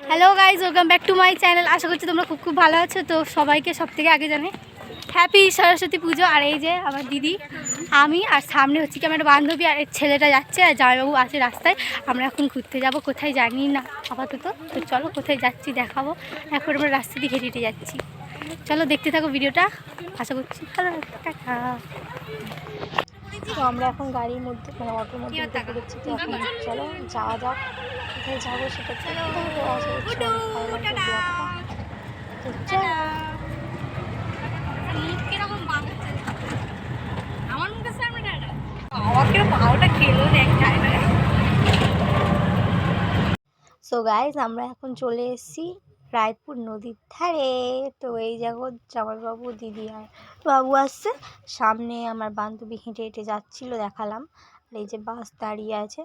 Hello guys, welcome back to my channel. আশা করছি তোমরা খুব খুব ভালো আছো। তো সবাইকে সব থেকে আগে জানে হ্যাপি সরস্বতী পুজো। আর এই যে আমার দিদি, আমি আর সামনে হচ্ছে কি আমার বান্ধবী আর ছেলেটা যাচ্ছে, আর জামাইবাবু আছে রাস্তায়। আমরা এখন ঘুরতে যাব, কোথায় জানি না আপাতত। তো চলো কোথায় যাচ্ছি দেখাবো। এখন আমরা রাস্তা দিয়ে হেঁটে হেঁটে যাচ্ছি। চলো দেখতে থাকো ভিডিওটা, আশা করছি ভালো লাগবে। তো আমরা এখন গাড়ির মধ্যে মানে অটোর মধ্যে দেখতে দেখছি। তো এখন চলো যাওয়া যাক, কোথায় যাবো সেটা চলো। আশা করছি ভালো লাগবে ব্লগটা। তো চলো। সো গাইজ, আমরা এখন চলে এসেছি রায়পুর নদীর ধারে। তো এই জগৎ জামাইবাবু, দিদি আর বাবু আসছে। সামনে আমার বান্ধবী হেঁটে হেঁটে যাচ্ছিলো, দেখালাম। আর এই যে বাস দাঁড়িয়ে আছে।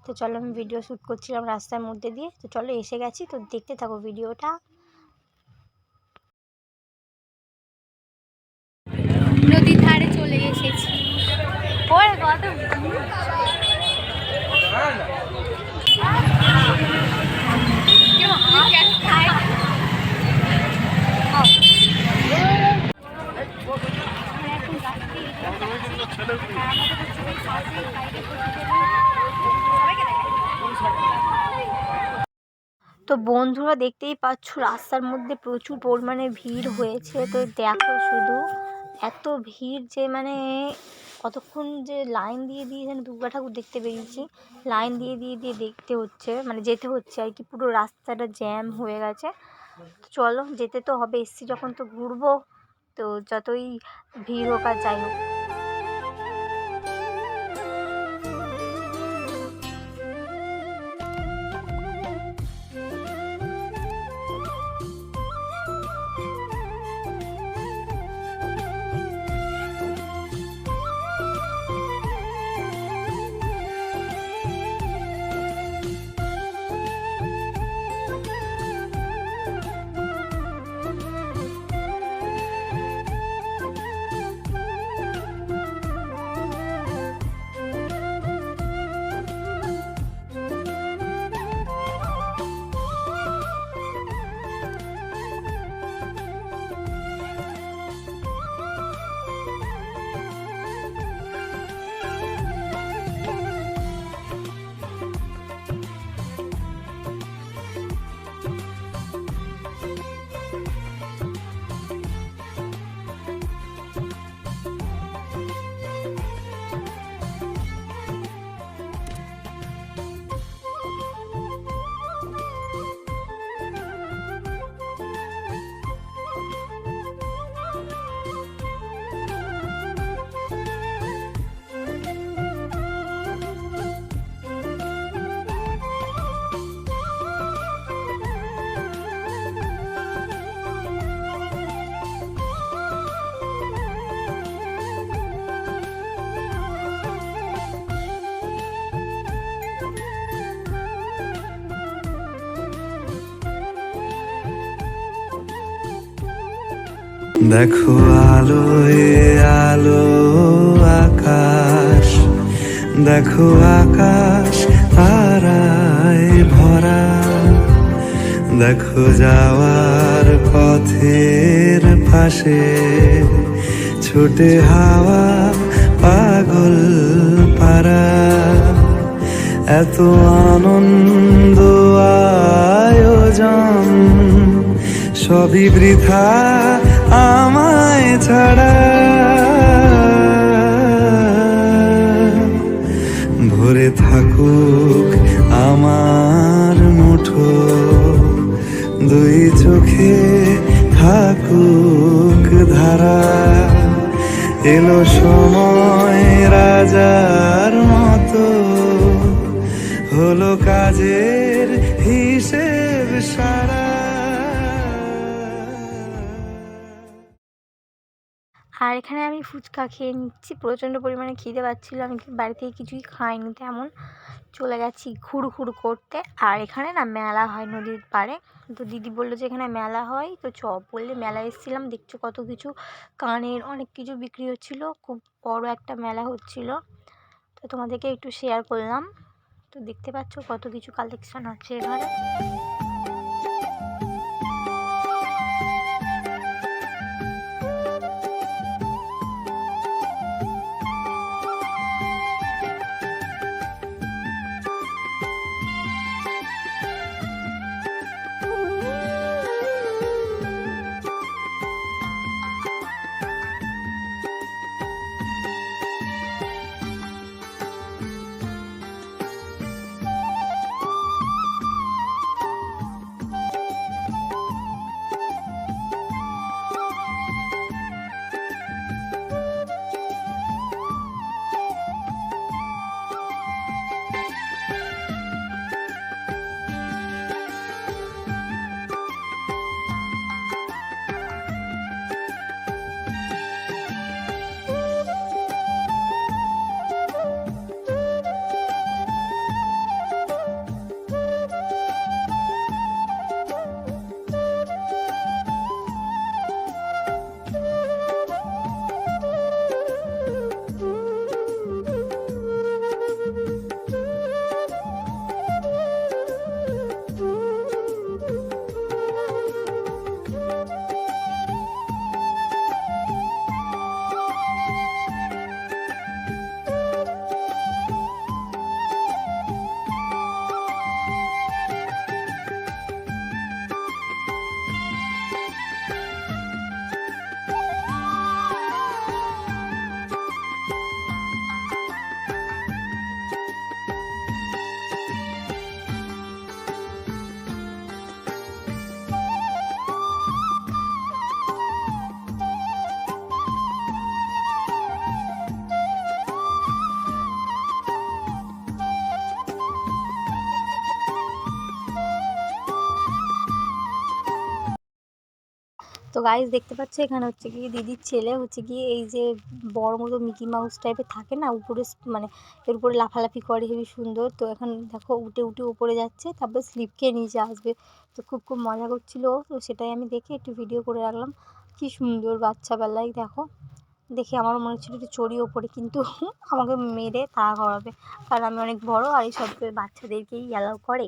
তো চলো, আমি ভিডিও শ্যুট করছিলাম রাস্তার মধ্যে দিয়ে। তো চলো এসে গেছি, তো দেখতে থাকো ভিডিওটা। নদীর ধারে চলে এসেছি। ওরে কত তো বন্ধুরা, দেখতেই পাচ্ছ রাস্তার মধ্যে প্রচুর পরিমাণে ভিড় হয়েছে। তো দেখো শুধু এত ভিড় যে মানে কতক্ষণ যে লাইন দিয়ে দিয়ে যেন দুর্গা ঠাকুর দেখতে বেরিয়েছি। লাইন দিয়ে দিয়ে দিয়ে দেখতে হচ্ছে, মানে যেতে হচ্ছে আর কি। পুরো রাস্তাটা জ্যাম হয়ে গেছে। চলো, যেতে তো হবে, এসছি যখন তো ঘুরবো। তো যতই ভিড় হোক আর যাই হোক। দেখো আলোয় আলো আকাশ, দেখো আকাশ তারায় ভরা, দেখো যাওয়ার পথের পাশে ছুটে হাওয়া পাগল পারা। এত আনন্দ আয়োজন সবই বৃথা আমায় ছাড়া। ভরে থাকুক আমার মুঠো, দুই চোখে থাকুক ধারা। এলো সময় রাজার মতো, হলো কাজের হিসেব সারা। আর এখানে আমি ফুচকা খেয়ে নিচ্ছি, প্রচণ্ড পরিমাণে খিদে পাচ্ছিলো। আমি বাড়ি থেকে কিছুই খাইনি, তেমন চলে গেছি ঘুরু করতে। আর এখানে না মেলা হয় নদীর পাড়ে, তো দিদি বললো যে এখানে মেলা হয়, তো বললে মেলায় এসেছিলাম। দেখছো কত কিছু কানের অনেক কিছু বিক্রি হচ্ছিলো, খুব বড় একটা মেলা হচ্ছিলো, তো তোমাদেরকে একটু শেয়ার করলাম। তো দেখতে পাচ্ছ কত কিছু কালেকশন আছে এখানে। তো গাইস দেখতে পাচ্ছ এখানে হচ্ছে কি দিদির ছেলে হচ্ছে কি এই যে বড় মতো মিকি মাউস টাইপের থাকে না, উপরে মানে এর উপরে লাফালাফি করে, হেবি সুন্দর। তো এখন দেখো উঠে উপরে যাচ্ছে, তারপর স্লিপ খেয়ে নিচে আসবে। তো খুব মজা করছিল, তো সেটাই আমি দেখে একটু ভিডিও করে রাখলাম। কি সুন্দর বাচ্চাবেলায় দেখো, দেখে আমার মনে হচ্ছিল একটু চড়ি ওপরে, কিন্তু আমাকে মেরে তাড়া করাবে, কারণ আমি অনেক বড় আর এইসব বাচ্চাদেরকেই অ্যালাউ করে।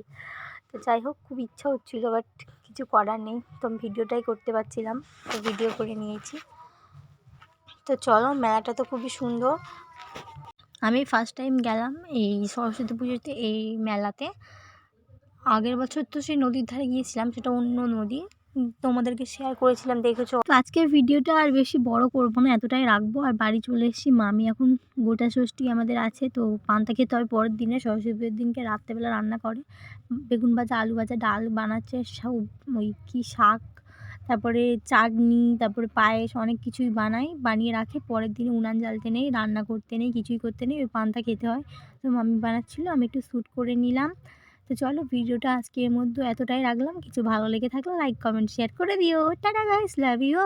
তো যাই হোক, খুব ইচ্ছা হচ্ছিলো, বাট কিছু করার নেই, তো আমি ভিডিওটাই করতে পারছিলাম, তো ভিডিও করে নিয়েছি। তো চলো, মেলাটা তো খুবই সুন্দর। আমি ফার্স্ট টাইম গেলাম এই সরস্বতী পুজোতে এই মেলাতে। আগের বছর তো সেই নদীর ধারে গিয়েছিলাম, সেটা অন্য নদী, তোমাদেরকে শেয়ার করেছিলাম, দেখেছো। তো আজকের ভিডিওটা আর বেশি বড় করবো না, এতটাই রাখবো। আর বাড়ি চলে এসেছি, মামি এখন গোটা ষষ্ঠী আমাদের আছে, তো পান্তা খেতে হয় পরের দিনে, সরস্বতী পুজোর দিনকে রাত্রেবেলা রান্না করে বেগুন ভাজা, আলু ভাজা, ডাল বানাচ্ছে, ওই কী শাক, তারপরে চাটনি, তারপরে পায়েস, অনেক কিছুই বানিয়ে রাখে। পরের দিনে উনান জ্বালতে নেই, রান্না করতে নেই, কিছুই করতে নেই, ওই পান্তা খেতে হয়। তো মামি বানাচ্ছিলো, আমি একটু শ্যুট করে নিলাম। তো চলো, ভিডিওটা আজকের মধ্যে এতটাই রাখলাম। কিছু ভালো লেগে থাকলে লাইক কমেন্ট শেয়ার করে দিও। Tata guys, love you.